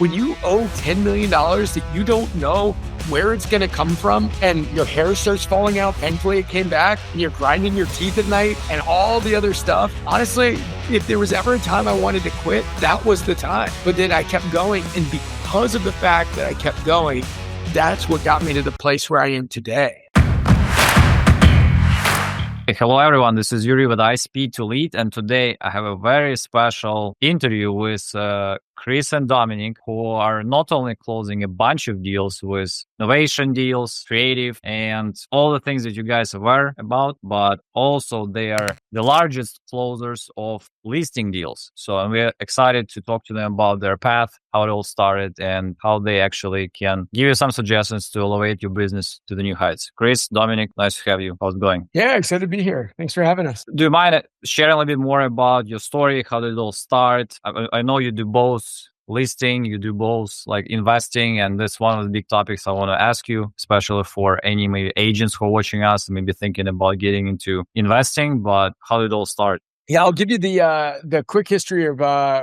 when you owe $10 million that you don't know where it's going to come from and your hair starts falling out, thankfully it came back, and you're grinding your teeth at night and all the other stuff. Honestly, if there was ever a time I wanted to quit, that was the time. But then I kept going. And because of the fact that I kept going, that's what got me to the place where I am today. Hello, everyone. This is Yuri with iSpeedtoLead. And today I have a very special interview with Chris and Dominic, who are not only closing a bunch of deals with Novation deals, creative, and all the things that you guys are aware about, but also they are the largest closers of listing deals. So we're excited to talk to them about their path, how it all started, and how they actually can give you some suggestions to elevate your business to the new heights. Chris, Dominic, nice to have you. How's it going? Yeah, excited to be here. Thanks for having us. Do you mind sharing a little bit more about your story? How did it all start? I know you do both listing, you do both like investing, and that's one of the big topics I want to ask you, especially for any maybe agents who are watching us and maybe thinking about getting into investing. But how did it all start? Yeah, I'll give you the quick history of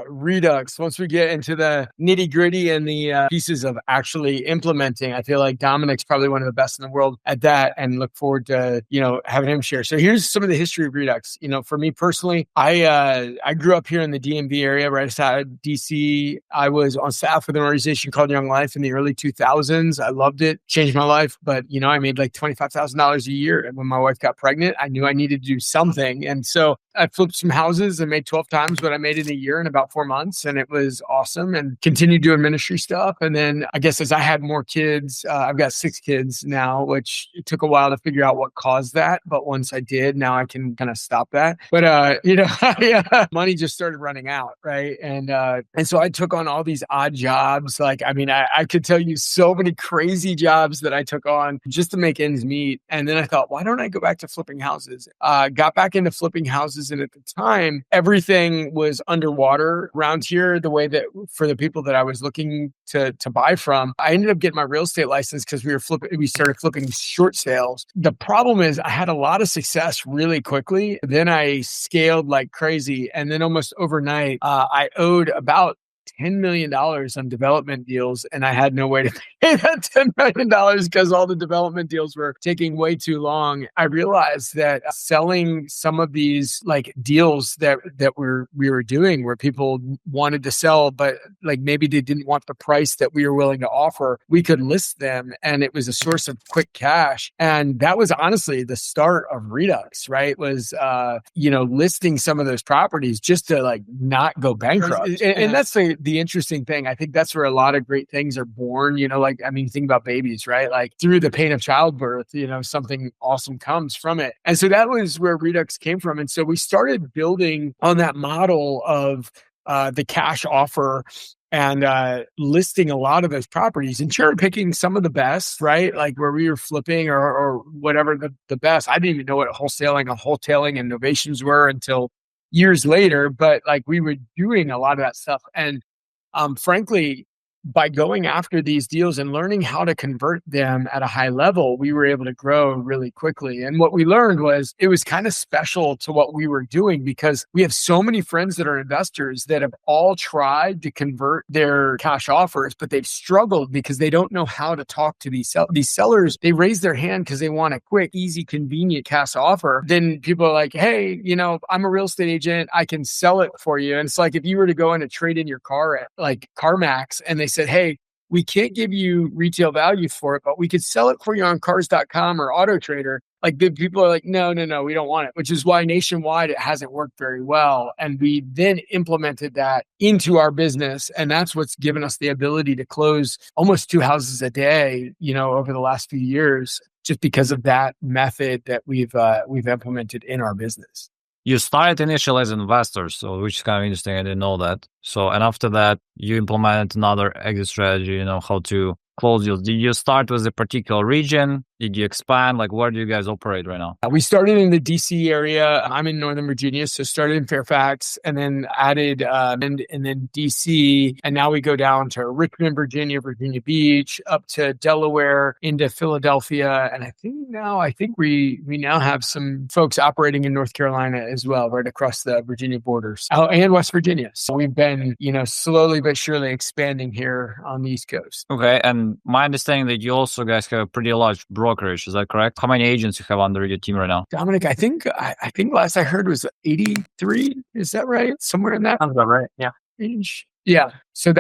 Redux. Once we get into the nitty gritty and the pieces of actually implementing, I feel like Dominic's probably one of the best in the world at that, and look forward to having him share. So here's some of the history of Redux. For me personally, I grew up here in the DMV area, right outside DC. I was on staff with an organization called Young Life in the early 2000s. I loved it, changed my life. But I made like $25,000 a year, and when my wife got pregnant, I knew I needed to do something, and so I flipped some houses and made 12 times what I made in a year in about 4 months. And it was awesome, and continued doing ministry stuff. And then I guess as I had more kids, I've got 6 kids now, which it took a while to figure out what caused that. But once I did, now I can kind of stop that. But, money just started running out. Right. And so I took on all these odd jobs. Like, I could tell you so many crazy jobs that I took on just to make ends meet. And then I thought, why don't I go back to flipping houses? Got back into flipping houses. And at the time, everything was underwater around here, the way that for the people that I was looking to buy from. I ended up getting my real estate license because we started flipping short sales. The problem is I had a lot of success really quickly. Then I scaled like crazy. And then almost overnight, I owed about $10 million on development deals, and I had no way to pay that $10 million because all the development deals were taking way too long. I realized that selling some of these like deals that we were doing where people wanted to sell, but like maybe they didn't want the price that we were willing to offer, we could list them, and it was a source of quick cash. And that was honestly the start of Redux, right? Was, listing some of those properties just to like not go bankrupt. And that's the interesting thing. I think that's where a lot of great things are born, think about babies, right? Like through the pain of childbirth, something awesome comes from it. And so that was where Redux came from. And so we started building on that model of the cash offer and listing a lot of those properties and cherry picking some of the best, right? Like where we were flipping or whatever the best. I didn't even know what wholesaling and novations were until years later, but like we were doing a lot of that stuff. And frankly, by going after these deals and learning how to convert them at a high level, we were able to grow really quickly. And what we learned was it was kind of special to what we were doing because we have so many friends that are investors that have all tried to convert their cash offers, but they've struggled because they don't know how to talk to these sellers. They raise their hand because they want a quick, easy, convenient cash offer. Then people are like, hey, I'm a real estate agent. I can sell it for you. And it's like if you were to go in and trade in your car at like CarMax and they said, hey, we can't give you retail value for it, but we could sell it for you on cars.com or Auto Trader. Like the people are like, no, we don't want it, which is why nationwide it hasn't worked very well. And we then implemented that into our business. And that's what's given us the ability to close almost 2 houses a day, over the last few years, just because of that method that we've implemented in our business. You started initially as investors, so which is kind of interesting. I didn't know that. So, and after that, you implemented another exit strategy, how to close deals. Did you start with a particular region Did you expand? Like, where do you guys operate right now? We started in the DC area. I'm in Northern Virginia, so started in Fairfax and then added and then DC. And now we go down to Richmond, Virginia, Virginia Beach, up to Delaware, into Philadelphia. And I think we now have some folks operating in North Carolina as well, right across the Virginia borders. Oh, and West Virginia. So we've been, slowly but surely expanding here on the East Coast. Okay. And my understanding that you also guys have a pretty large brokerage. Is that correct? How many agents you have under your team right now? Dominic, I think last I heard was 83. Is that right? Somewhere in that? Sounds about right. Yeah. Range. Yeah. So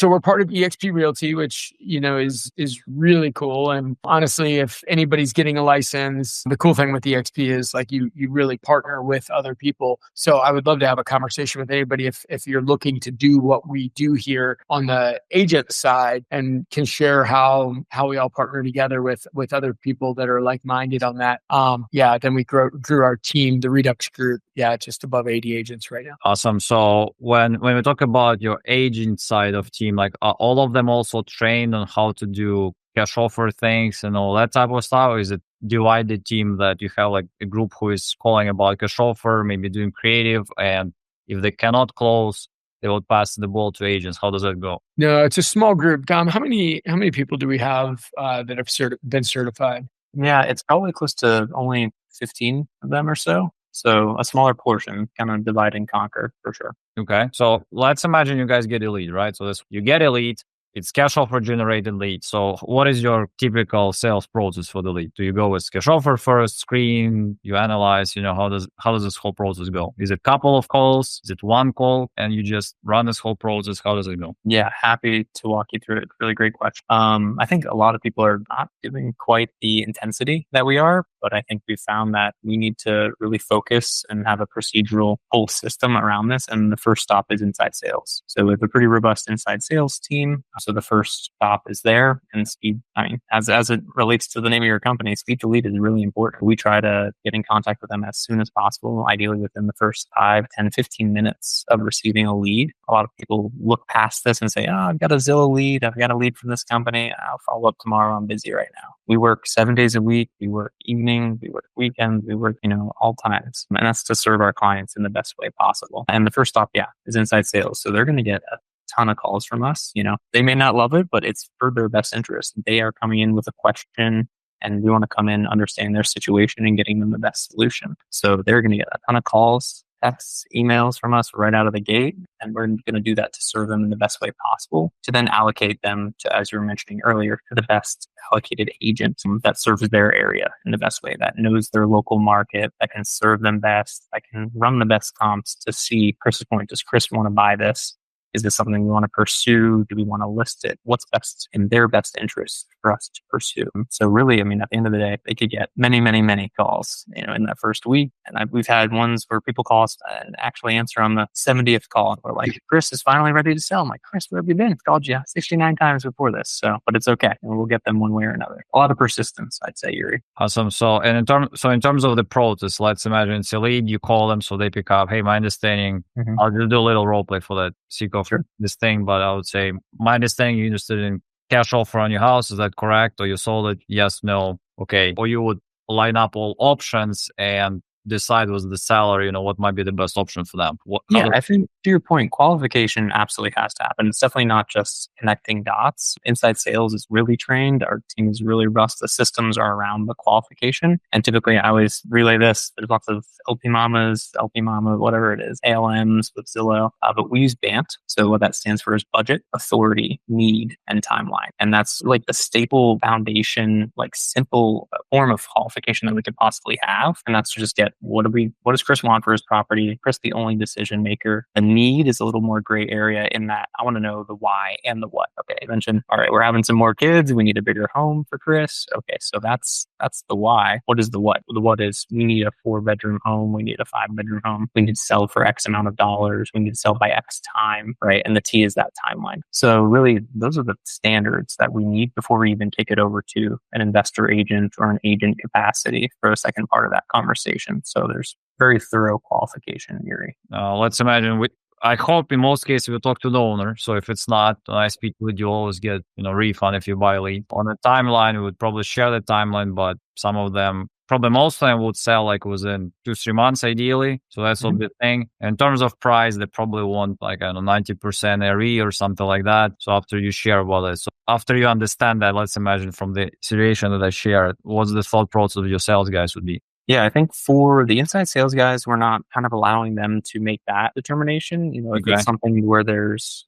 we're part of eXp Realty, which, is really cool. And honestly, if anybody's getting a license, the cool thing with eXp is like you really partner with other people. So I would love to have a conversation with anybody if you're looking to do what we do here on the agent side and can share how we all partner together with other people that are like-minded on that. Then we grew our team, the Redux group, just above 80 agents right now. Awesome. So when we talk about your agent side of team, like are all of them also trained on how to do cash offer things and all that type of stuff? Or is it divided team that you have like a group who is calling about cash offer, maybe doing creative, and if they cannot close, they will pass the ball to agents? How does that go? No, it's a small group. Dom, how many people do we have that have been certified? Yeah, it's probably close to only 15 of them or so. So a smaller portion, kind of divide and conquer for sure. Okay. So let's imagine you guys get a lead, right? So you get a lead. It's cash offer generated lead. So what is your typical sales process for the lead? Do you go with cash offer first, screen, you analyze, how does this whole process go? Is it a couple of calls? Is it one call? And you just run this whole process? How does it go? Yeah, happy to walk you through it. Really great question. I think a lot of people are not doing quite the intensity that we are, but I think we found that we need to really focus and have a procedural whole system around this. And the first stop is inside sales. So we have a pretty robust inside sales team. So the first stop is there, and speed. I mean, as it relates to the name of your company, iSpeedtoLead is really important. We try to get in contact with them as soon as possible, ideally within the first 5, 10, 15 minutes of receiving a lead. A lot of people look past this and say, I've got a Zillow lead. I've got a lead from this company. I'll follow up tomorrow. I'm busy right now. We work 7 days a week. We work evening. We work weekends. We work, all times. And that's to serve our clients in the best way possible. And the first stop, is inside sales. So they're going to get a ton of calls from us. They may not love it, but it's for their best interest. They are coming in with a question, and we want to come in, understand their situation, and getting them the best solution. So they're going to get a ton of calls, texts, emails from us right out of the gate. And we're going to do that to serve them in the best way possible, to then allocate them to, as you were mentioning earlier, to the best allocated agent that serves their area in the best way, that knows their local market, that can serve them best, that can run the best comps to see Chris's point. Does Chris want to buy this? Is this something we want to pursue? Do we want to list it? What's best in their best interest for us to pursue? So really, at the end of the day, they could get many, many, many calls, in that first week. And we've had ones where people call us and actually answer on the 70th call. And we're like, Chris is finally ready to sell. I'm like, Chris, where have you been? I've called you 69 times before this. So, but it's okay. And we'll get them one way or another. A lot of persistence, I'd say, Yuri. Awesome. So, in terms of the process, let's imagine it's a lead, you call them, so they pick up, hey, my understanding, I'll just do a little role play for that sake of this thing, but I would say my understanding, you're interested in cash offer on your house. Is that correct? Or you sold it? Yes, no. Okay. Or you would line up all options and decide with the seller, what might be the best option for them. I think to your point, qualification absolutely has to happen. It's definitely not just connecting dots. Inside sales is really trained. Our team is really robust. The systems are around the qualification. And typically I always relay this. There's lots of LP Mama, whatever it is, ALMs with Zillow. But we use BANT. So what that stands for is budget, authority, need, and timeline. And that's like the staple foundation, like simple form of qualification that we could possibly have. And that's to just get what does Chris want for his property? Chris, the only decision maker. The need is a little more gray area in that I want to know the why and the what. Okay, I mentioned, all right, we're having some more kids. We need a bigger home for Chris. Okay, so that's the why. What is the what? The what is we need a 4-bedroom home. We need a 5-bedroom home. We need to sell for X amount of dollars. We need to sell by X time, right? And the T is that timeline. So really, those are the standards that we need before we even kick it over to an investor agent or an agent capacity for a second part of that conversation. So there's very thorough qualification, Yuri. Let's imagine I hope in most cases we talk to the owner. So if it's not an iSpeedtoLead, you always get, refund if you buy a lead. On the timeline, we would probably share the timeline, but some of them, probably most of them would sell like within 2-3 months ideally. So that's a big thing. In terms of price, they probably want like, 90% RE or something like that. So after you share about it, so after you understand that, let's imagine from the situation that I shared, what's the thought process of your sales guys would be? Yeah, I think for the inside sales guys, we're not kind of allowing them to make that determination. If it's something where there's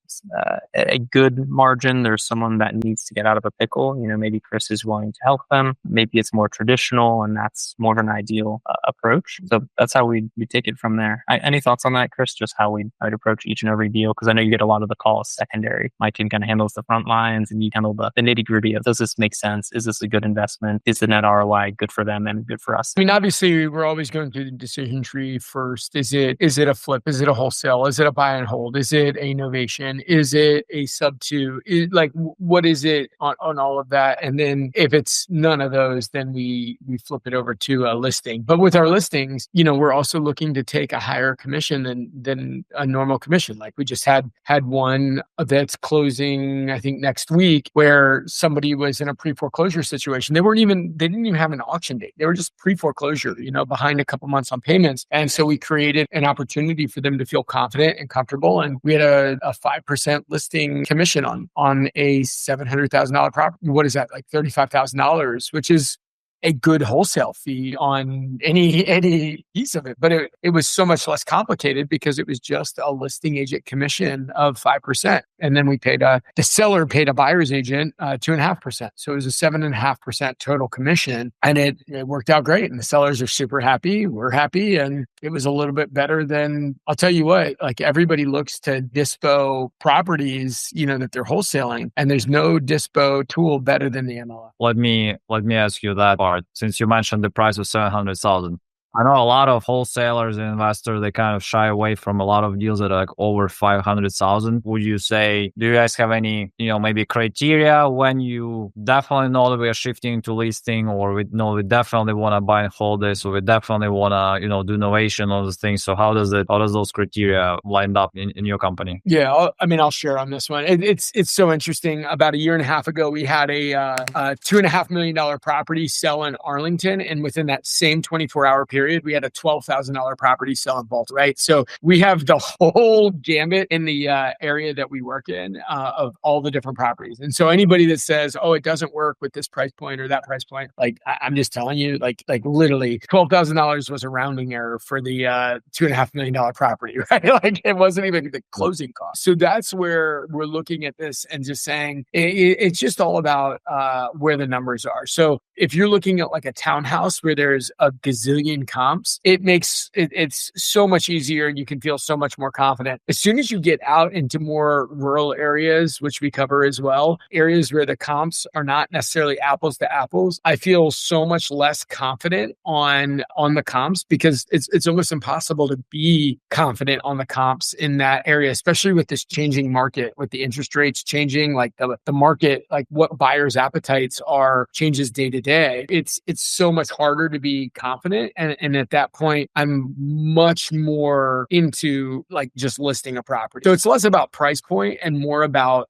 a good margin, there's someone that needs to get out of a pickle, maybe Chris is willing to help them. Maybe it's more traditional and that's more of an ideal approach. So that's how we take it from there. Any thoughts on that, Chris? Just how we'd approach each and every deal? Because I know you get a lot of the calls secondary. My team kind of handles the front lines and you handle the nitty gritty of, does this make sense? Is this a good investment? Is the net ROI good for them and good for us? I mean, obviously, we're always going through the decision tree first. Is it a flip? Is it a wholesale? Is it a buy and hold? Is it a Novation? Is it a sub two? What is it on all of that? And then if it's none of those, then we flip it over to a listing. But with our listings, we're also looking to take a higher commission than a normal commission. Like we just had one that's closing, I think next week, where somebody was in a pre-foreclosure situation. They didn't even have an auction date. They were just pre-foreclosure, behind a couple months on payments. And so we created an opportunity for them to feel confident and comfortable. And we had a 5% listing commission on a $700,000 property. What is that? Like $35,000, which is a good wholesale fee on any piece of it. But it was so much less complicated because it was just a listing agent commission of 5%. And then the seller paid a buyer's agent 2.5%. So it was a 7.5% total commission. And it worked out great. And the sellers are super happy. We're happy. And it was a little bit better than, I'll tell you what, like everybody looks to dispo properties, that they're wholesaling. And there's no dispo tool better than the MLS. Let me ask you that part. Since you mentioned the price of 700,000, I know a lot of wholesalers and investors, they kind of shy away from a lot of deals that are like over 500,000. Would you say, do you guys have any, maybe criteria when you definitely know that we are shifting to listing, or we definitely want to buy and hold this, or we definitely want to, do Novation, all those things. So how does those criteria line up in your company? Yeah, I'll share on this one. It's so interesting. About a year and a half ago, we had a $2.5 million property sell in Arlington. And within that same 24-hour period, we had a $12,000 property sell in Baltimore, right? So we have the whole gambit in the area that we work in of all the different properties. And so anybody that says, oh, it doesn't work with this price point or that price point, like I'm just telling you, like literally $12,000 was a rounding error for the $2.5 million property, right? Like it wasn't even the closing cost. So that's where we're looking at this and just saying it's just all about where the numbers are. So if you're looking at like a townhouse where there's a gazillion comps, it's so much easier and you can feel so much more confident. As soon as you get out into more rural areas, which we cover as well, areas where the comps are not necessarily apples to apples, I feel so much less confident on the comps because it's almost impossible to be confident on the comps in that area, especially with this changing market, with the interest rates changing, like the market, like what buyers' appetites are changes day to day. It's so much harder to be confident. And at that point, I'm much more into like just listing a property. So it's less about price point and more about,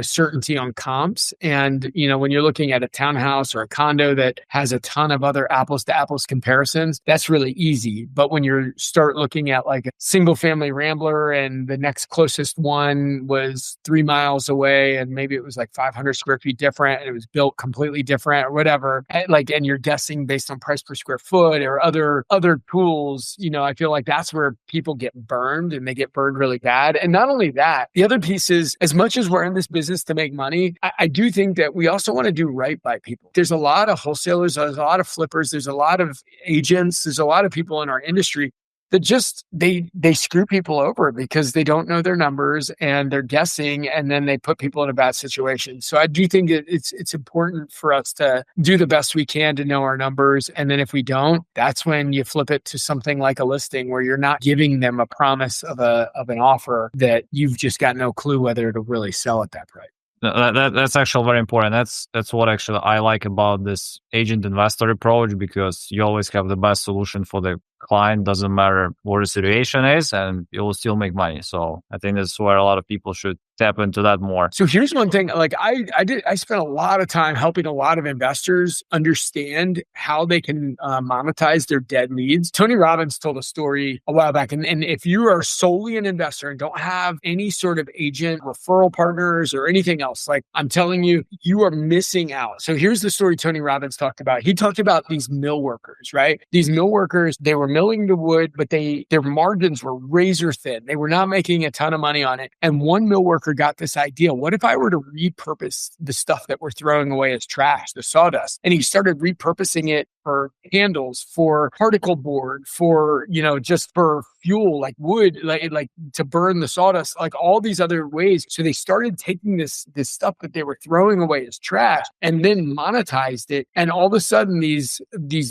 certainty on comps. And, when you're looking at a townhouse or a condo that has a ton of other apples to apples comparisons, that's really easy. But when you start looking at like a single family rambler and the next closest one was 3 miles away and maybe it was like 500 square feet different and it was built completely different or whatever, and you're guessing based on price per square foot or other tools, I feel like that's where people get burned and they get burned really bad. And not only that, the other piece is, as much as we're in this business to make money, I do think that we also want to do right by people. There's a lot of wholesalers, there's a lot of flippers, there's a lot of agents, there's a lot of people in our industry that just, they screw people over because they don't know their numbers and they're guessing, and then they put people in a bad situation. So I do think it's important for us to do the best we can to know our numbers. And then if we don't, that's when you flip it to something like a listing where you're not giving them a promise of an offer that you've just got no clue whether it'll really sell at that price. That's actually very important. That's what actually I like about this agent investor approach, because you always have the best solution for the client, doesn't matter what the situation is, and you will still make money. So I think that's where a lot of people should tap into that more. So here's one thing, like I spent a lot of time helping a lot of investors understand how they can monetize their dead leads. Tony Robbins told a story a while back, and if you are solely an investor and don't have any sort of agent referral partners or anything else, like I'm telling you, you are missing out. So here's the story Tony Robbins talked about. He talked about these mill workers, right? These mill workers, they were milling the wood, but their margins were razor thin. They were not making a ton of money on it. And one mill worker got this idea. What if I were to repurpose the stuff that we're throwing away as trash, the sawdust? And he started repurposing it for handles, for particle board, for, just for fuel, like wood, like to burn the sawdust, like all these other ways. So they started taking this stuff that they were throwing away as trash and then monetized it. And all of a sudden these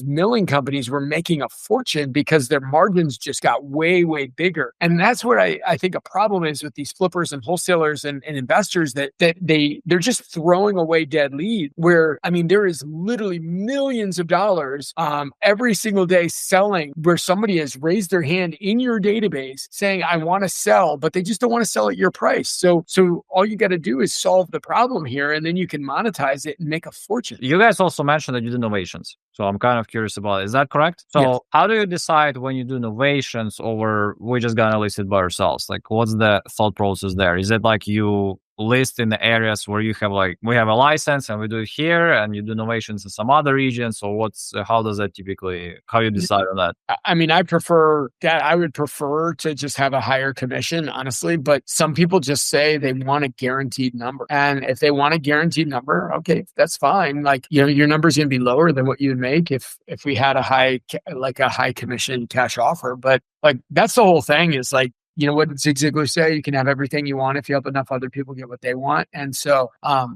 milling companies were making a fortune because their margins just got way, way bigger. And that's what I think a problem is with these flippers and wholesalers and investors, that they're just throwing away dead lead, where, there is literally millions of dollars every single day selling, where somebody has raised their hand in your database saying, I want to sell, but they just don't want to sell at your price. So all you got to do is solve the problem here, and then you can monetize it and make a fortune. You guys also mentioned that you do novations. So I'm kind of curious about it. Is that correct? So yes. How do you decide when you do novations, or we're just going to list it by ourselves? Like, what's the thought process there? Is it like you list in the areas where you have, like, we have a license and we do it here, and you do novations in some other regions? Or how does that typically, how you decide on that? I prefer that. I would prefer to just have a higher commission, honestly, but some people just say they want a guaranteed number. And if they want a guaranteed number, okay, that's fine. Like, your number's going to be lower than what you'd make if we had a high commission cash offer. But like, that's the whole thing, is like, what did Zig Ziglar say? You can have everything you want if you help enough other people get what they want. And so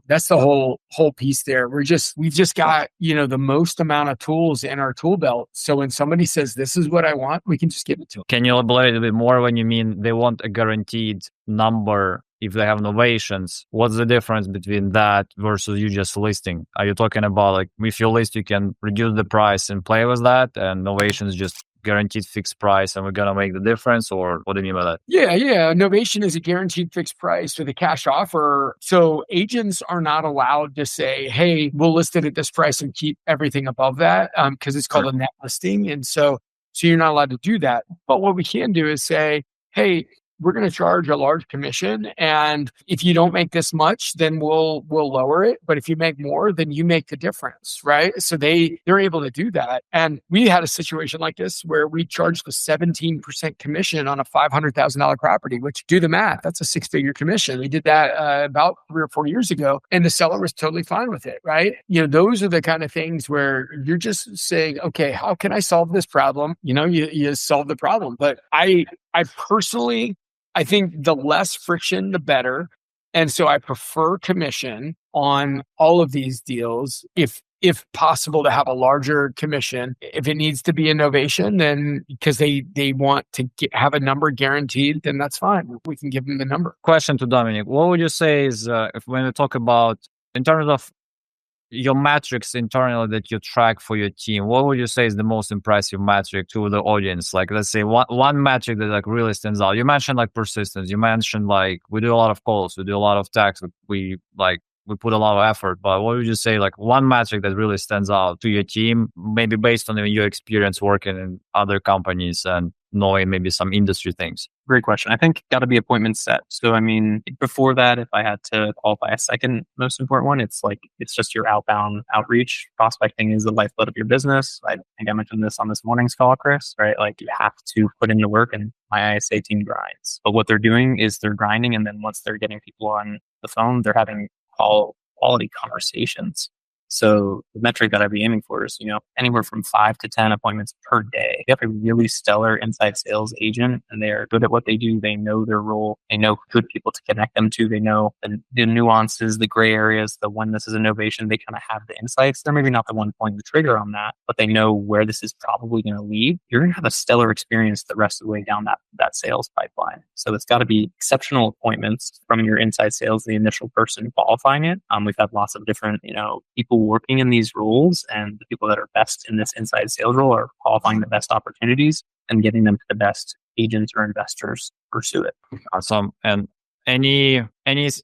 that's the whole piece there. We've just got, the most amount of tools in our tool belt. So when somebody says, this is what I want, we can just give it to them. Can you elaborate a bit more when you mean they want a guaranteed number? If they have novations, what's the difference between that versus you just listing? Are you talking about, like, if you list, you can reduce the price and play with that, and novations just guaranteed fixed price and we're going to make the difference? Or what do you mean by that? Yeah. Novation is a guaranteed fixed price with a cash offer. So agents are not allowed to say, hey, we'll list it at this price and keep everything above that, because it's called a net listing. And so you're not allowed to do that. But what we can do is say, hey, we're going to charge a large commission, and if you don't make this much, then we'll lower it. But if you make more, then you make the difference, right? So they're able to do that. And we had a situation like this where we charged a 17% commission on a $500,000 property, which, do the math, that's a 6-figure commission. We did that about 3 or 4 years ago, and the seller was totally fine with it, right? Those are the kind of things where you're just saying, okay, how can I solve this problem? You solve the problem. But I personally, I think the less friction, the better. And so I prefer commission on all of these deals. If possible, to have a larger commission. If it needs to be a novation, then because they want to have a number guaranteed, then that's fine. We can give them the number. Question to Dominic. What would you say is, when we talk about, in terms of your metrics internally that you track for your team, what would you say is the most impressive metric to the audience? Like, let's say one metric that like really stands out. You mentioned like persistence. You mentioned like we do a lot of calls, we do a lot of texts, we put a lot of effort. But what would you say, like, one metric that really stands out to your team, maybe based on your experience working in other companies and knowing maybe some industry things? Great question. I think got to be appointment set. So, before that, if I had to qualify a second most important one, it's just your outbound outreach. Prospecting is the lifeblood of your business. I think I mentioned this on this morning's call, Chris, right? Like, you have to put in the work, and my ISA team grinds. But what they're doing is they're grinding. And then once they're getting people on the phone, they're having quality conversations. So the metric that I'd be aiming for is, anywhere from 5 to 10 appointments per day. They have a really stellar inside sales agent, and they're good at what they do. They know their role. They know good people to connect them to. They know the nuances, the gray areas, the when this is innovation. They kind of have the insights. They're maybe not the one pulling the trigger on that, but they know where this is probably going to lead. You're going to have a stellar experience the rest of the way down that sales pipeline. So it's got to be exceptional appointments from your inside sales, the initial person qualifying it. We've had lots of different, people people working in these roles and the people that are best in this inside sales role are qualifying the best opportunities and getting them to the best agents or investors pursue it. Awesome. And any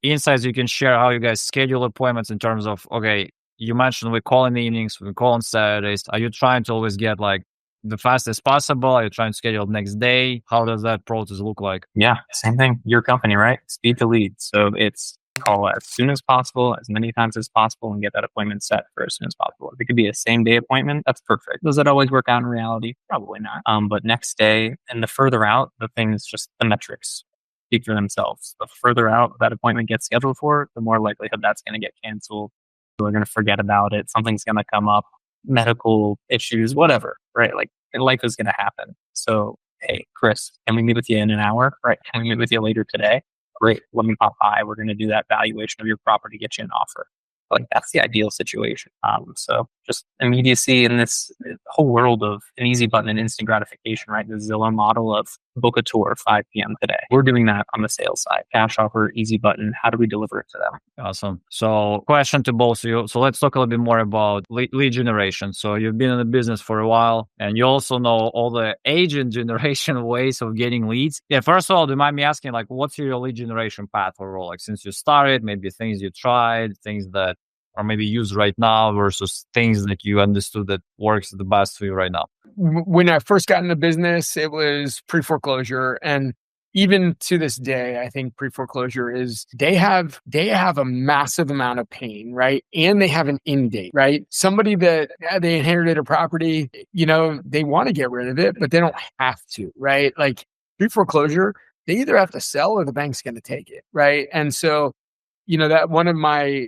insights you can share how you guys schedule appointments in terms of, okay, you mentioned we call in the evenings, we call on Saturdays. Are you trying to always get like the fastest possible? Are you trying to schedule next day? How does that process look like? Yeah, same thing. Your company, right? Speed to lead. So it's call as soon as possible, as many times as possible, and get that appointment set for as soon as possible. If it could be a same day appointment, that's perfect. Does that always work out in reality? Probably not. But next day, and the further out, the things, just the metrics speak for themselves. The further out that appointment gets scheduled for, the more likelihood that's going to get canceled. People are going to forget about it. Something's going to come up, medical issues, whatever, right? Like life is going to happen. So, hey, Chris, can we meet with you in an hour? Right? Can we meet with you later today? Great. Let me pop by. We're going to do that valuation of your property, get you an offer. Like that's the ideal situation. So just immediacy in this whole world of an easy button and instant gratification, right? The Zillow model of book a tour 5 p.m. today. We're doing that on the sales side. Cash offer, easy button. How do we deliver it to them? Awesome. So question to both of you. So let's talk a little bit more about lead generation. So you've been in the business for a while and you also know all the agent generation ways of getting leads. Yeah. First of all, do you mind me asking, like, what's your lead generation path overall? Like since you started, maybe things you tried, things that are maybe used right now versus things that you understood that works the best for you right now? When I first got into business, it was pre-foreclosure. And even to this day, I think pre-foreclosure is, they have a massive amount of pain, right? And they have an end date, right? Somebody that they inherited a property, they want to get rid of it, but they don't have to, right? Like pre-foreclosure, they either have to sell or the bank's going to take it, right? And so, that one of my,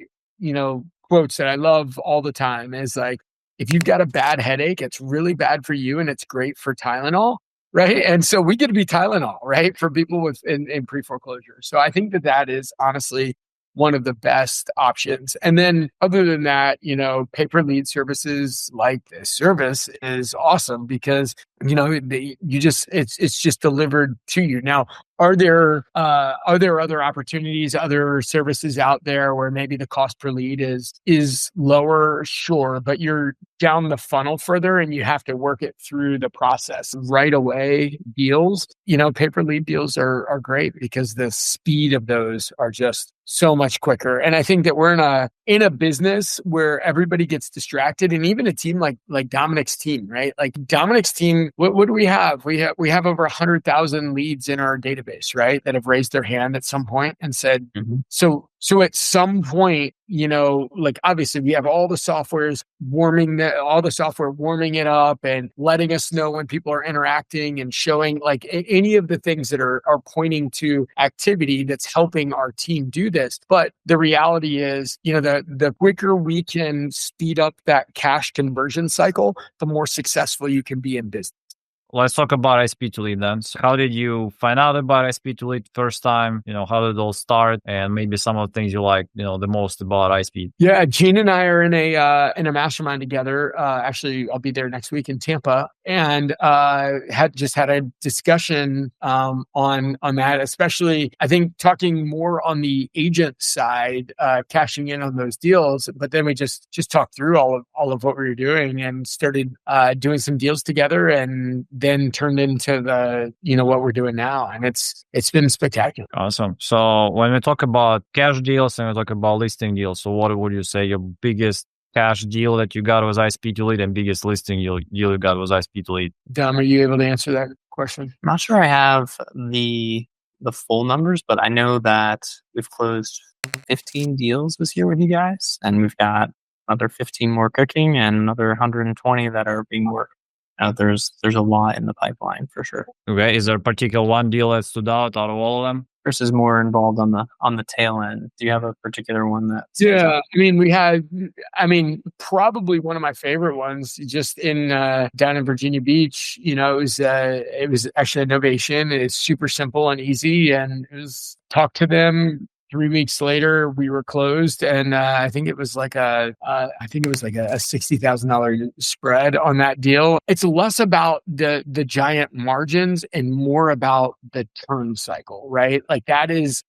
quotes that I love all the time is like, if you've got a bad headache, it's really bad for you and it's great for Tylenol, right? And so we get to be Tylenol, right? For people in pre-foreclosure. So I think that is honestly one of the best options. And then other than that, pay-per lead services like this service is awesome because, it's just delivered to you. Now, are there other opportunities, other services out there where maybe the cost per lead is lower? Sure, but you're down the funnel further and you have to work it through the process. Right away deals, pay-per lead deals are great because the speed of those are just so much quicker. And I think that we're in a business where everybody gets distracted, and even a team like Dominic's team, right? Like Dominic's team, what do we have? We have over 100,000 leads in our database, right? That have raised their hand at some point and said, so at some point, like obviously we have all the software warming it up and letting us know when people are interacting and showing like any of the things that are pointing to activity that's helping our team do this. But the reality is, the quicker we can speed up that cash conversion cycle, the more successful you can be in business. Let's talk about iSpeedtoLead then. So how did you find out about iSpeedtoLead first time? How did it all start? And maybe some of the things you like, the most about iSpeed. Yeah, Gene and I are in a mastermind together. Actually, I'll be there next week in Tampa, and had a discussion on that. Especially, I think talking more on the agent side, cashing in on those deals. But then we just talked through all of what we were doing and started doing some deals together, and then turned into the what we're doing now, and it's been spectacular. Awesome. So when we talk about cash deals and we talk about listing deals, so what would you say your biggest cash deal that you got was iSpeedtoLead and biggest listing deal you got was iSpeedtoLead? Dom, are you able to answer that question? I'm not sure I have the full numbers, but I know that we've closed 15 deals this year with you guys, and we've got another 15 more cooking and another 120 that are being worked. There's a lot in the pipeline for sure. Okay, is there a particular one deal that stood out of all of them? Chris is more involved on the tail end. Do you have a particular one that? Yeah, probably one of my favorite ones, just down in Virginia Beach. It was actually a Novation. It's super simple and easy, and it was talk to them. 3 weeks later, we were closed, and I think it was like a $60,000 spread on that deal. It's less about the giant margins and more about the turn cycle, right? Like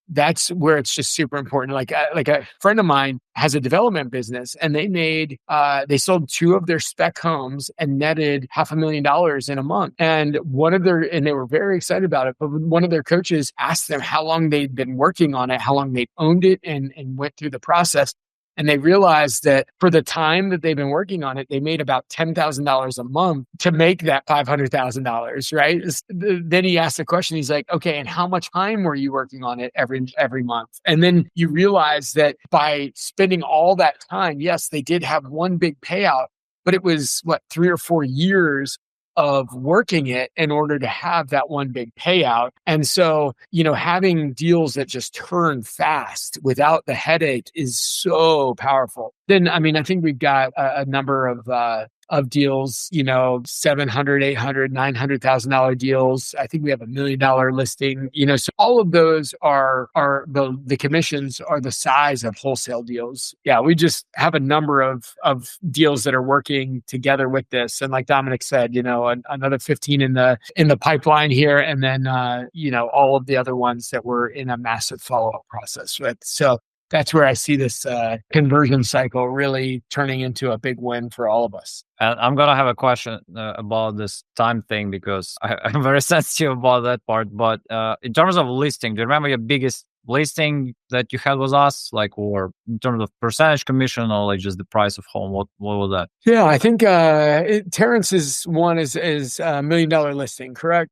that's where it's just super important. Like a friend of mine, has a development business, and they sold 2 of their spec homes and netted $500,000 in a month. And they were very excited about it. But one of their coaches asked them how long they'd been working on it, how long they'd owned it, and went through the process. And they realized that for the time that they've been working on it, they made about $10,000 a month to make that $500,000, right? Then he asked the question, he's like, okay, and how much time were you working on it every month? And then you realize that by spending all that time, yes, they did have one big payout, but it was 3 or 4 years of working it in order to have that one big payout. And so, having deals that just turn fast without the headache is so powerful. Then, I think we've got a number of deals, $700,000, $800,000, $900,000 deals. I think we have $1 million listing, so all of those are the commissions are the size of wholesale deals. Yeah. We just have a number of deals that are working together with this. And like Dominic said, another 15 in the pipeline here. And then, all of the other ones that were in a massive follow-up process with. So that's where I see this conversion cycle really turning into a big win for all of us. And I'm going to have a question about this time thing because I'm very sensitive about that part. But in terms of listing, do you remember your biggest listing that you had with us, or in terms of percentage commission or just the price of home? What was that? Yeah, I think Terrence's one is $1 million listing, correct?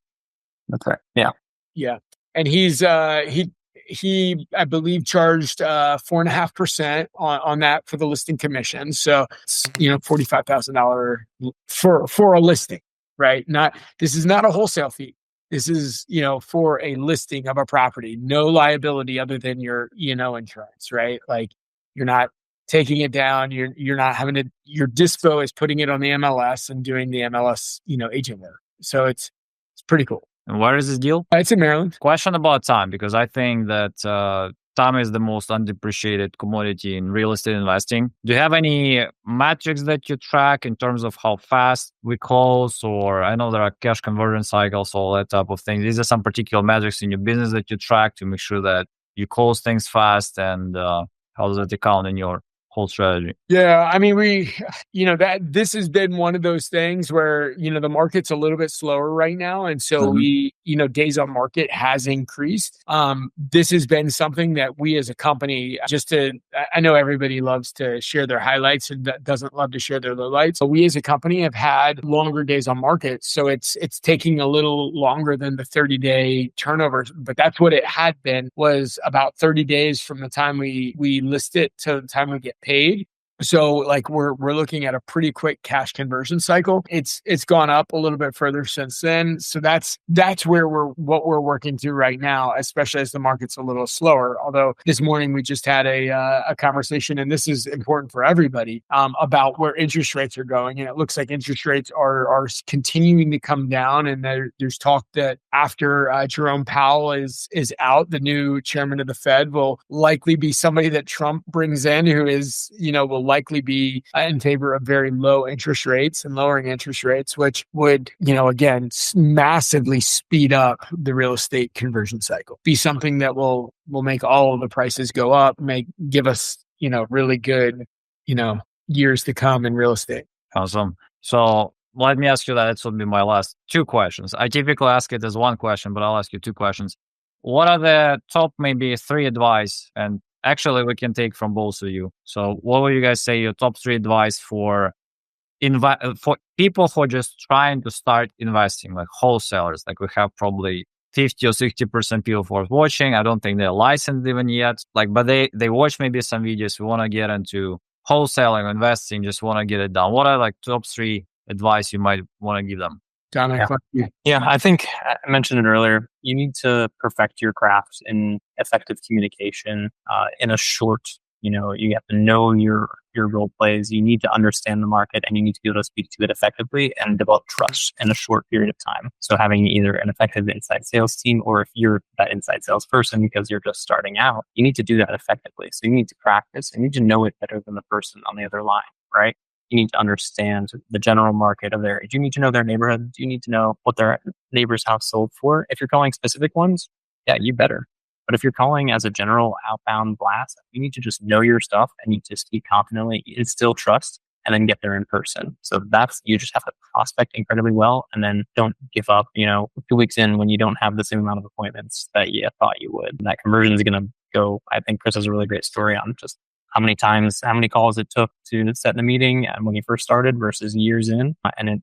That's right. Yeah. Yeah. And he I believe charged 4.5% on that for the listing commission. So it's $45,000 for a listing, right? This is not a wholesale fee. This is for a listing of a property, no liability other than your insurance, right? Like you're not taking it down. You're not having to. Your dispo is putting it on the MLS and doing the MLS agent work. So it's pretty cool. And where is this deal? It's in Maryland. Question about time, because I think that time is the most undepreciated commodity in real estate investing. Do you have any metrics that you track in terms of how fast we close? Or I know there are cash conversion cycles, all that type of thing. These are some particular metrics in your business that you track to make sure that you close things fast, and how does that account in your whole strategy? Yeah, this has been one of those things where the market's a little bit slower right now, and so days on market has increased. This has been something that we as a company, I know everybody loves to share their highlights and doesn't love to share their lowlights, but we as a company have had longer days on market, so it's taking a little longer than the 30-day turnover, but that's what it had been, was about 30 days from the time we list it to the time we get paid. So we're looking at a pretty quick cash conversion cycle. It's gone up a little bit further since then. So that's where what we're working through right now, especially as the market's a little slower. Although this morning we just had a conversation, and this is important for everybody, about where interest rates are going. And it looks like interest rates are continuing to come down. And there's talk that after Jerome Powell is out, the new chairman of the Fed will likely be somebody that Trump brings in, who is, will likely be in favor of very low interest rates and lowering interest rates, which would, again, massively speed up the real estate conversion cycle. Be something that will make all of the prices go up, give us, really good, years to come in real estate. Awesome. So let me ask you that. This will be my last 2 questions. I typically ask it as 1 question, but I'll ask you 2 questions. What are the top maybe 3 advice, and actually we can take from both of you. So what would you guys say your top 3 advice for people who are just trying to start investing, like wholesalers? Like we have probably 50 or 60% people who are watching. I don't think they're licensed even yet. But they watch maybe some videos. We want to get into wholesaling, investing, just want to get it done. What are top 3 advice you might want to give them? Dominic, yeah, I think I mentioned it earlier. You need to perfect your craft in effective communication in a short, you have to know your role plays. You need to understand the market, and you need to be able to speak to it effectively and develop trust in a short period of time. So having either an effective inside sales team, or if you're that inside sales person because you're just starting out, you need to do that effectively. So you need to practice and you need to know it better than the person on the other line, right? You need to understand the general market of their area. You need to know their neighborhoods. You need to know what their neighbor's house sold for. If you're calling specific ones, yeah, you better. But if you're calling as a general outbound blast, you need to just know your stuff and you just speak confidently, instill trust, and then get there in person. So you just have to prospect incredibly well and then don't give up, 2 weeks in when you don't have the same amount of appointments that you thought you would. That conversion is going to go. I think Chris has a really great story on just how many calls it took to set the meeting and when he first started versus years in. And it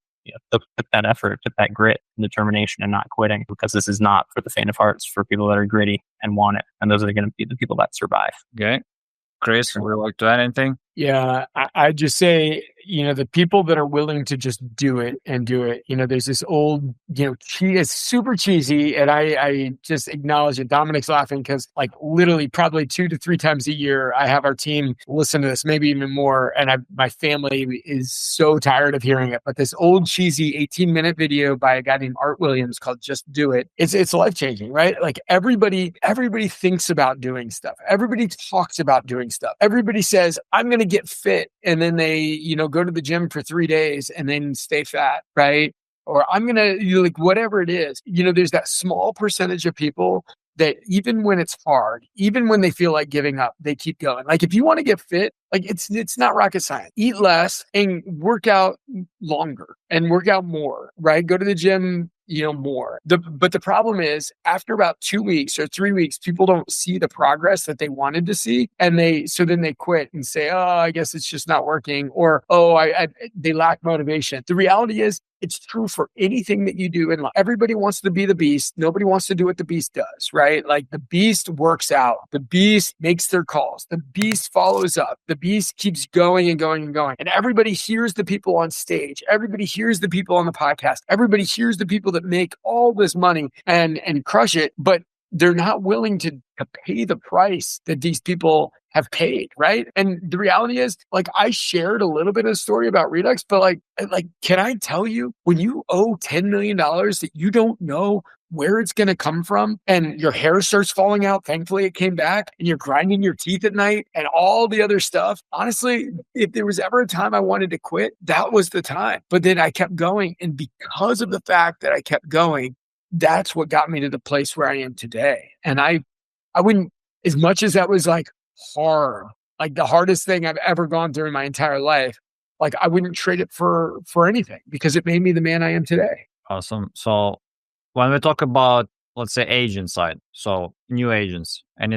took that effort, took that grit and determination and not quitting, because this is not for the faint of hearts, for people that are gritty and want it. And those are going to be the people that survive. Okay. Chris, would you like to add anything? Yeah, I just say, the people that are willing to just do it and do it. There's this old, it's super cheesy. And I just acknowledge it. Dominic's laughing because literally probably 2 to 3 times a year, I have our team listen to this, maybe even more. And my family is so tired of hearing it. But this old cheesy 18-minute video by a guy named Art Williams called Just Do It. It's life-changing, right? Everybody thinks about doing stuff. Everybody talks about doing stuff. Everybody says, I'm going to get fit. And then they, go to the gym for 3 days and then stay fat, right? Or I'm going to, whatever it is, there's that small percentage of people that even when it's hard, even when they feel like giving up, they keep going. If you want to get fit, it's not rocket science. Eat less and work out longer and work out more, right? Go to the gym, more. But the problem is after about 2 weeks or 3 weeks, people don't see the progress that they wanted to see. And then they quit and say, oh, I guess it's just not working. Or, they lack motivation. The reality is it's true for anything that you do in life. Everybody wants to be the beast. Nobody wants to do what the beast does, right? The beast works out. The beast makes their calls. The beast follows up. The beast keeps going and going and going. And everybody hears the people on stage. Everybody hears the people on the podcast. Everybody hears the people that make all this money and crush it, but they're not willing to pay the price that these people have paid, right? And the reality is, I shared a little bit of the story about Redux, but can I tell you, when you owe $10 million that you don't know where it's going to come from and your hair starts falling out, thankfully it came back, and you're grinding your teeth at night and all the other stuff. Honestly, if there was ever a time I wanted to quit, that was the time. But then I kept going. And because of the fact that I kept going, that's what got me to the place where I am today. And I wouldn't, as much as that was hard, the hardest thing I've ever gone through in my entire life, I wouldn't trade it for anything, because it made me the man I am today. Awesome. So when we talk about, let's say, agent side, so new agents, any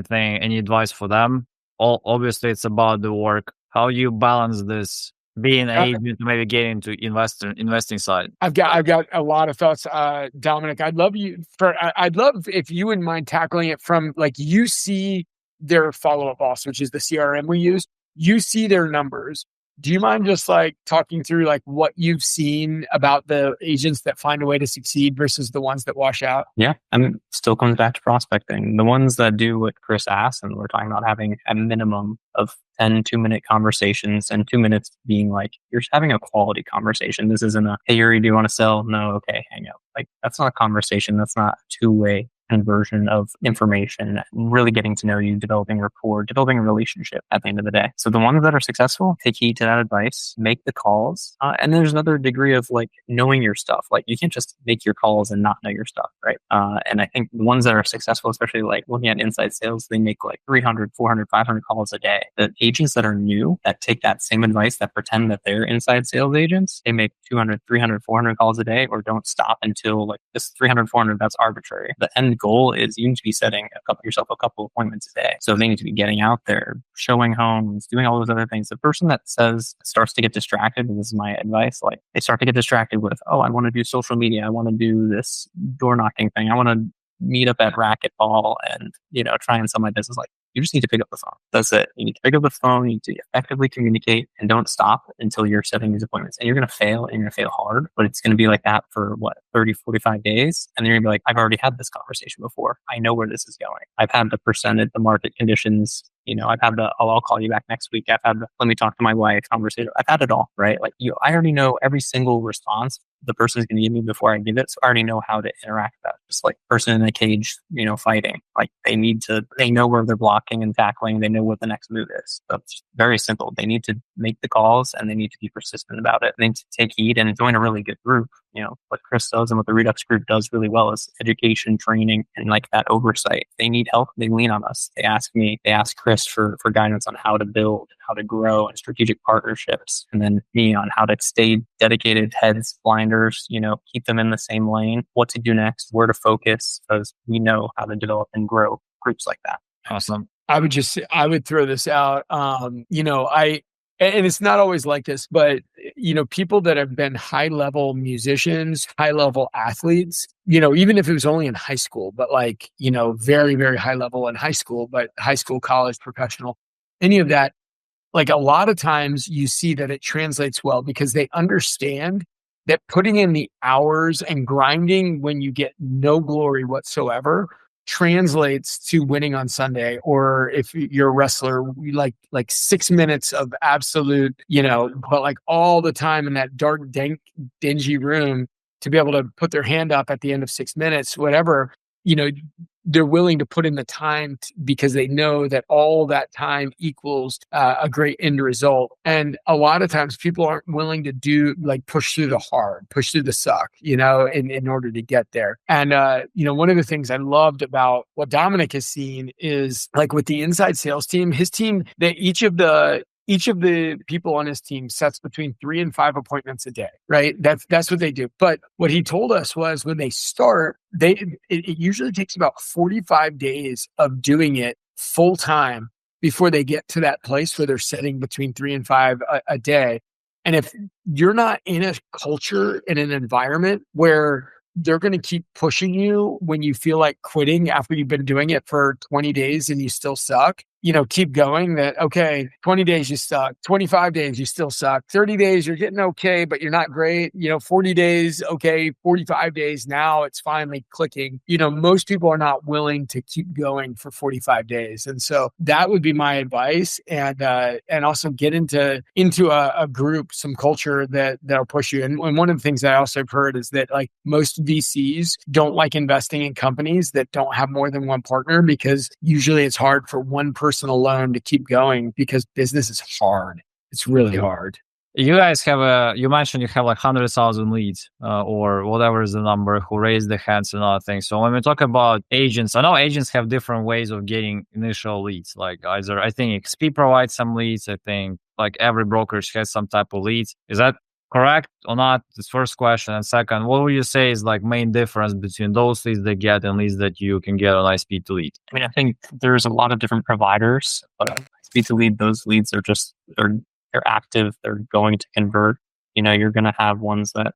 advice for them? Obviously it's about the work. How you balance this being an agent, maybe getting into investing side? I've got a lot of thoughts, Dominic. I'd love if you wouldn't mind tackling it from you see their follow-up boss, which is the CRM we use. You see their numbers. Do you mind just talking through what you've seen about the agents that find a way to succeed versus the ones that wash out? Yeah. And it still comes back to prospecting. The ones that do what Chris asked, and we're talking about having a minimum of 10 2-minute conversations, and 2 minutes being you're having a quality conversation. This isn't a, hey, Yuri, do you want to sell? No. Okay. Hang up. That's not a conversation. That's not a two-way conversion of information, really getting to know you, developing rapport, developing a relationship at the end of the day. So the ones that are successful, take heed to that advice, make the calls. And there's another degree of knowing your stuff. You can't just make your calls and not know your stuff, right? And I think the ones that are successful, especially looking at inside sales, they make 300, 400, 500 calls a day. The agents that are new, that take that same advice, that pretend that they're inside sales agents, they make 200, 300, 400 calls a day, or don't stop until this 300, 400, that's arbitrary. The end goal is you need to be setting yourself a couple appointments a day. So they need to be getting out there, showing homes, doing all those other things. The person that starts to get distracted, and this is my advice, they start to get distracted with, oh, I want to do social media. I want to do this door knocking thing. I want to meet up at racquetball and, try and sell my business. You just need to pick up the phone. That's it. You need to pick up the phone. You need to effectively communicate, and don't stop until you're setting these appointments. And you're going to fail, and you're going to fail hard, but it's going to be like that for 30, 45 days. And then you're going to be I've already had this conversation before. I know where this is going. I've had the percentage, the market conditions. I've had I'll call you back next week. I've had let me talk to my wife conversation. I've had it all, right? I already know every single response the person is going to give me before I give it. So I already know how to interact with that. Just person in a cage, fighting. They know where they're blocking and tackling. They know what the next move is. So it's very simple. They need to make the calls, and they need to be persistent about it. They need to take heed and join a really good group. what Chris does and what the Redux group does really well is education, training, and like that oversight. If they need help, they lean on us. They ask Chris for guidance on how to build, how to grow, and strategic partnerships. And then me on how to stay dedicated, heads, blinders, keep them in the same lane, what to do next, where to focus, because we know how to develop and grow groups like that. Awesome. I would throw this out. And it's not always like this, but people that have been high level musicians, high level athletes, even if it was only in high school, but very, very high level in high school, but high school, college, professional, any of that, like a lot of times you see that it translates well because they understand that putting in the hours and grinding when you get no glory whatsoever translates to winning on Sunday. Or if you're a wrestler, we like 6 minutes of absolute, but like all the time in that dark, dingy room to be able to put their hand up at the end of 6 minutes, whatever, they're willing to put in the time because they know that all that time equals a great end result. And a lot of times people aren't willing to push through the hard, push through the suck, in order to get there. And, one of the things I loved about what Dominic has seen is like with the inside sales team, his team, each of the people on his team sets between 3 and 5 appointments a day, right? That's what they do. But what he told us was when they start, it usually takes about 45 days of doing it full time before they get to that place where they're setting between 3 and 5 a day. And if you're not in a culture, in an environment where they're going to keep pushing you when you feel like quitting after you've been doing it for 20 days and you still suck, keep going that, okay, 20 days you suck, 25 days you still suck, 30 days you're getting okay, but you're not great, 40 days, okay, 45 days, now it's finally clicking. Most people are not willing to keep going for 45 days. And so that would be my advice. And also get into a group, some culture that'll push you. And one of the things that I also have heard is that like most VCs don't like investing in companies that don't have more than one partner because usually it's hard for one person alone to keep going because business is hard. It's really hard. You guys you mentioned you have like 100,000 leads or whatever is the number who raise their hands and other things. So when we talk about agents, I know agents have different ways of getting initial leads. Like either I think XP provides some leads. I think like every brokerage has some type of leads. Is that correct or not? This first question. And second, what would you say is like main difference between those leads they get and leads that you can get on iSpeedtoLead? I mean, I think there's a lot of different providers, but iSpeedtoLead, those leads are they're active. They're going to convert. You're going to have ones that,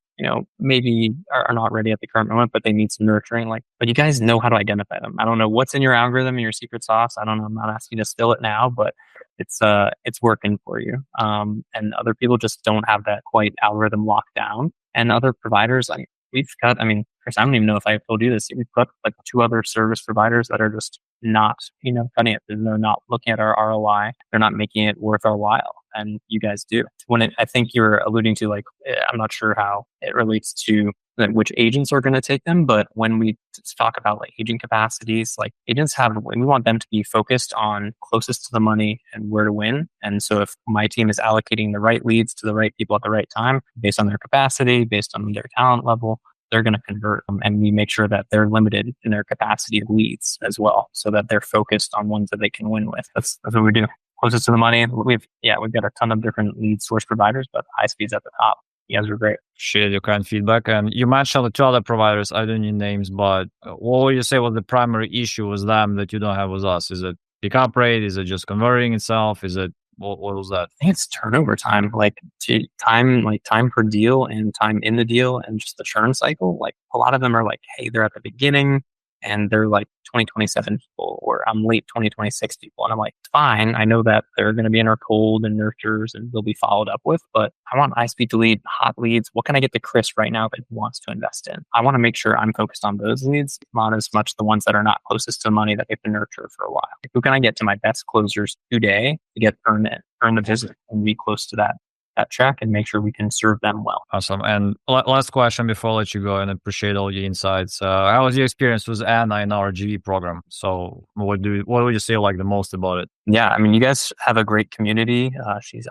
maybe are not ready at the current moment, but they need some nurturing. But you guys know how to identify them. I don't know what's in your algorithm and your secret sauce. I don't know. I'm not asking you to spill it now, but it's working for you. And other people just don't have that quite algorithm locked down. And other providers, Chris, I don't even know if I told you this. We've got like 2 other service providers that are just not, cutting it. They're not looking at our ROI. They're not making it worth our while. And you guys do. I think you're alluding to I'm not sure how it relates to which agents are going to take them. But when we talk about like agent capacities, like agents we want them to be focused on closest to the money and where to win. And so if my team is allocating the right leads to the right people at the right time, based on their capacity, based on their talent level, they're going to convert them. And we make sure that they're limited in their capacity of leads as well, so that they're focused on ones that they can win with. That's what we do. Closest to the money. We've got a ton of different lead source providers, but iSpeed's at the top. You guys are great. Share your kind feedback. And you mentioned the 2 other providers. I don't need names, but what would you say was the primary issue with them that you don't have with us? Is it pickup rate? Is it just converting itself? Is it what was that? I think it's turnover time, time per deal and time in the deal and just the churn cycle. Like a lot of them are like, hey, they're at the beginning and they're like 2027 people, or I'm late 2026 people. And I'm like, fine, I know that they're going to be in our cold and nurtures and they'll be followed up with, but I want iSpeedtoLead, hot leads. What can I get to Chris right now that he wants to invest in? I want to make sure I'm focused on those leads, not as much the ones that are not closest to the money that they've been nurtured for a while. Like, who can I get to my best closers today to get earn the visit and be close to that check and make sure we can serve them well. Awesome. And last question before I let you go, and I appreciate all your insights. How was your experience with Anna in our GV program? So what would you say like the most about it? Yeah, I mean, you guys have a great community. She's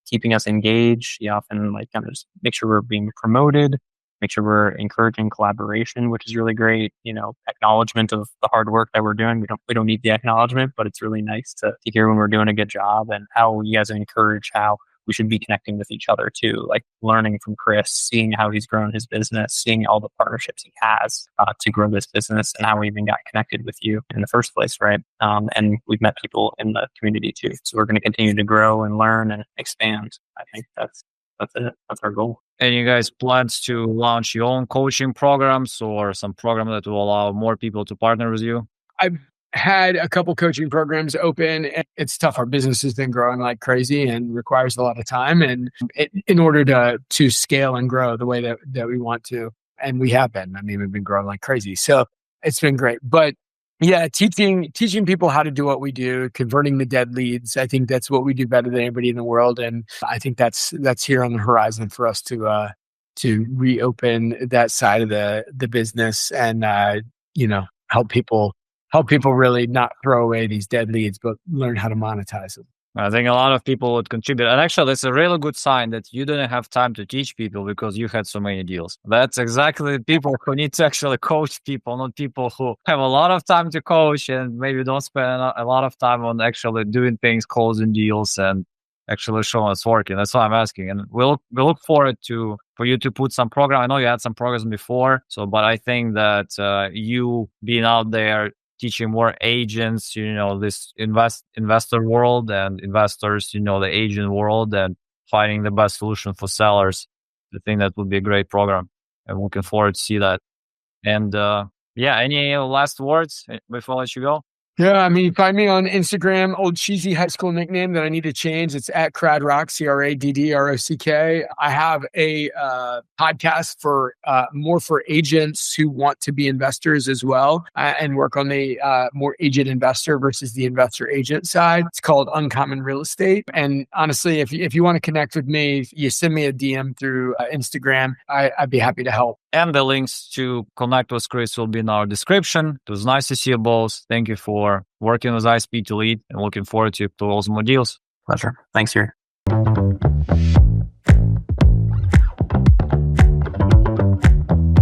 keeping us engaged. She often kind of just make sure we're being promoted. make sure we're encouraging collaboration, which is really great. Acknowledgement of the hard work that we're doing. We don't need the acknowledgement, but it's really nice to hear when we're doing a good job, and how you guys encourage how we should be connecting with each other too, like learning from Chris, seeing how he's grown his business, seeing all the partnerships he has to grow this business, and how we even got connected with you in the first place, right? And we've met people in the community too. So we're going to continue to grow and learn and expand. I think that's it. That's our goal. And you guys plans to launch your own coaching programs or some program that will allow more people to partner with you? I've had a couple coaching programs open. It's tough. Our business has been growing like crazy and requires a lot of time. And in order to scale and grow the way that we want to, and we have been, we've been growing like crazy. So it's been great. But yeah, teaching people how to do what we do, converting the dead leads. I think that's what we do better than anybody in the world. And I think that's here on the horizon for us to reopen that side of the business and, help people really not throw away these dead leads, but learn how to monetize them. I think a lot of people would contribute. And actually, that's a really good sign that you didn't have time to teach people because you had so many deals. That's exactly people who need to actually coach people, not people who have a lot of time to coach and maybe don't spend a lot of time on actually doing things, closing deals, and actually showing it's working. That's why I'm asking. And we'll look forward for you to put some program. I know you had some programs before, but I think that you being out there, teaching more agents, this investor world and investors, the agent world, and finding the best solution for sellers. I think that would be a great program. I'm looking forward to see that. And any last words before I let you go? Yeah, you find me on Instagram, old cheesy high school nickname that I need to change. It's at Cradrock, CRADDROCK. I have a podcast for more for agents who want to be investors as well and work on the more agent investor versus the investor agent side. It's called Uncommon Real Estate. And honestly, if you want to connect with me, you send me a DM through Instagram. I'd be happy to help. And the links to connect with Chris will be in our description. It was nice to see you both. Thank you for working with iSpeedtoLead and looking forward to close more deals. Pleasure. Thanks, Yuri.